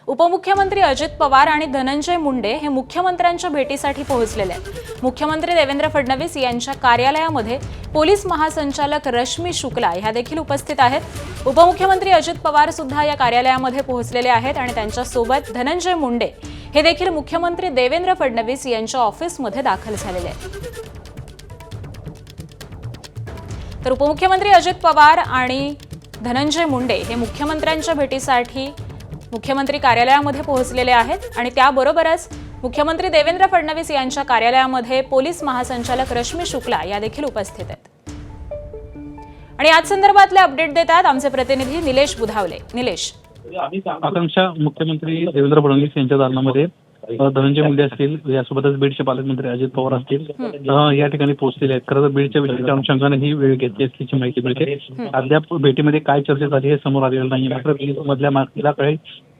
उपमुख्यमंत्री अजित पवार आणि धनंजय मुंडे हे मुख्यमंत्र्यांच्या भेटीसाठी पोहोचलेले आहेत। मुख्यमंत्री देवेंद्र फडणवीस यांच्या कार्यालयामध्ये पोलीस महासंचालक रश्मी शुक्ला ह्या देखील उपस्थित आहेत। उपमुख्यमंत्री अजित पवार सुद्धा या कार्यालयामध्ये पोहोचलेले आहेत आणि त्यांच्या सोबत धनंजय मुंडे हे देखील मुख्यमंत्री देवेंद्र फडणवीस यांच्या ऑफिसमध्ये दाखल झालेले आहेत। तर उपमुख्यमंत्री अजित पवार आणि धनंजय मुंडे हे मुख्यमंत्र्यांच्या भेटीसाठी मुख्यमंत्री कार्यालयामध्ये पोहोचलेले आहेत आणि त्याबरोबरच मुख्यमंत्री देवेंद्र फडणवीस यांच्या कार्यालयामध्ये पोलीस महासंचालक रश्मी शुक्ला या देखील उपस्थित आहेत। आणि आज संदर्भातले अपडेट देतात आमचे प्रतिनिधी निलेश बुधावले। निलेश, आकांक्षा मुख्यमंत्री देवेंद्र फडणवीस यांच्या दालनामध्ये धनंजय मुंडे असतील, यासोबतच बीडचे पालकमंत्री अजित पवार असतील या ठिकाणी पोहोचलेले आहेत। खरं तर बीडच्या विषयाच्या अनुषंगाने ही वेळ घेतली असल्याची माहिती मिळते। अद्याप भेटीमध्ये काय चर्चा झाली हे समोर आलेलं नाही। मात्र बीड मधल्या मागच्या काही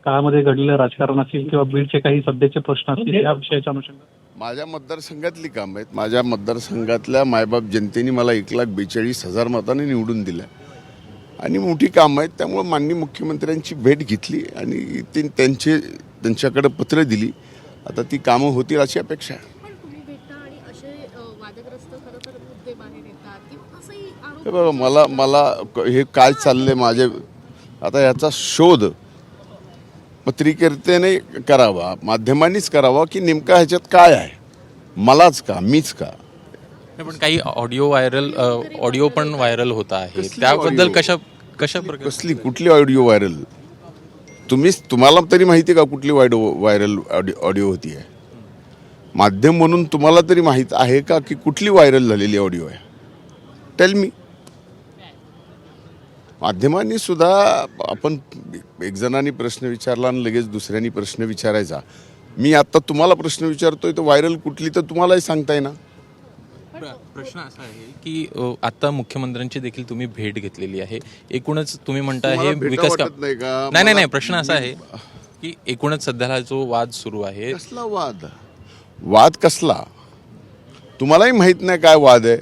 काळामध्ये घडलेलं राजकारण असेल किंवा बीडचे काही सध्याचे प्रश्न असतील या विषयाच्या अनुषंगाने माझ्या मतदारसंघातली कामं आहेत। माझ्या मतदारसंघातल्या मायबाप जनतेने मला 1,42,000 मतांनी निवडून दिलं आणि मोठी कामं आहेत। त्यामुळे माननीय मुख्यमंत्र्यांची भेट घेतली आणि त्यांच्याकडे पत्र दिली। आता ती कामं होतील अशी अपेक्षा आहे। हे बघा, मला हे काय चाललंय माझे आता याचा शोध पत्रकारितेने करावा, माध्यमांनीच करावा की नेमका ह्याच्यात काय आहे, मलाच का, मीच का। पण काही ऑडिओ पण व्हायरल होत आहे, त्याबद्दल कशा कसली कुठली ऑडिओ व्हायरल? तुम्हाला तरी माहिती का कुठली व्हायरल ऑडिओ होती आहे? माध्यम म्हणून तुम्हाला तरी माहित आहे का की कुठली व्हायरल झालेली ऑडिओ आहे? Tell me. माध्यमांनी सुद्धा आपण एक जणांनी प्रश्न विचारला आणि लगेच दुसऱ्यांनी प्रश्न विचारायचा। मी आता तुम्हाला प्रश्न विचारतोय तर व्हायरल कुठली तर तुम्हालाही सांगताय ना। प्रश्न असा आहे की आता मुख्यमंत्र्यांची देखील तुम्ही भेट घेतलेली आहे। एकूणच तुम्ही म्हणताय हे विकास नाही, प्रश्न असा आहे की एकूणच सध्याला जो वाद सुरू आहे, कसला वाद कसला? तुम्हालाही माहित नाही काय वाद आहे।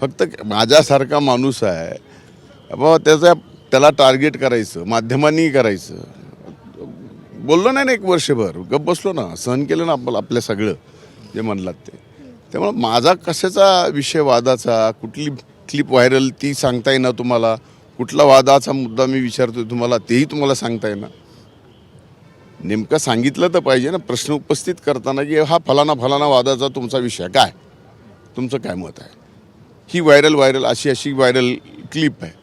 फक्त माझ्यासारखा माणूस आहे बाबा, त्याला टार्गेट करायचं, माध्यमांनी करायचं। बोललो नाही ना, 1 वर्षभर गप्प बसलो ना, सहन केलं ना आपल्या सगळं जे म्हणलात ते। त्यामुळे माझा कशाचा विषय वादाचा, कुठली क्लिप व्हायरल ती सांगता येईना तुम्हाला, कुठला वादाचा मुद्दा मी विचारतोय तुम्हाला तेही तुम्हाला सांगता येईना। नेमकं सांगितलं तर पाहिजे ना प्रश्न उपस्थित करताना की हा फलाना वादाचा तुमचा विषय काय, तुमचं काय मत आहे? ही व्हायरल अशी व्हायरल क्लिप आहे,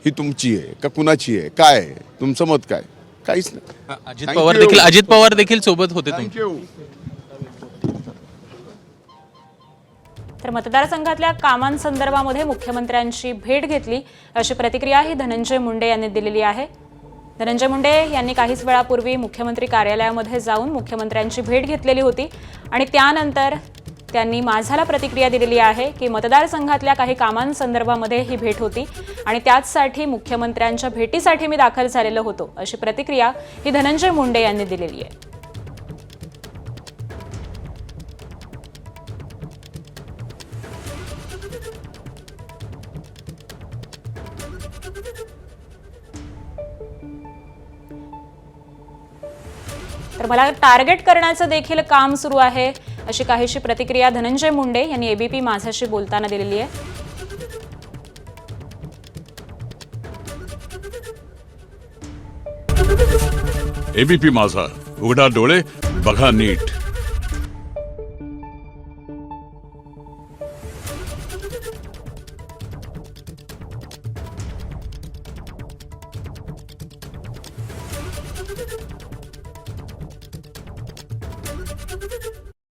ही तुमची आहे का कुणाची आहे, काय आहे तुमचं मत, काय? काहीच नाही। अजित पवार देखील सोबत होते तुमचे। तर मतदारसंघातल्या कामांसंदर्भामध्ये मुख्यमंत्र्यांची भेट घेतली अशी प्रतिक्रिया ही धनंजय मुंडे यांनी दिलेली आहे। धनंजय मुंडे यांनी काहीच वेळापूर्वी मुख्यमंत्री कार्यालयामध्ये जाऊन मुख्यमंत्र्यांची भेट घेतलेली होती आणि त्यानंतर त्यांनी माझाला प्रतिक्रिया दिलेली आहे की मतदारसंघातल्या काही कामांसंदर्भामध्ये ही भेट होती आणि त्याचसाठी मुख्यमंत्र्यांच्या भेटीसाठी मी दाखल झालेलो होतो अशी प्रतिक्रिया ही धनंजय मुंडे यांनी दिलेली आहे। तर मला टार्गेट करण्याचं देखील काम सुरू आहे अशी काहीशी प्रतिक्रिया धनंजय मुंडे यांनी एबीपी माझाशी बोलताना दिलेली आहे। एबीपी माझा, उघडा डोळे बघा नीट।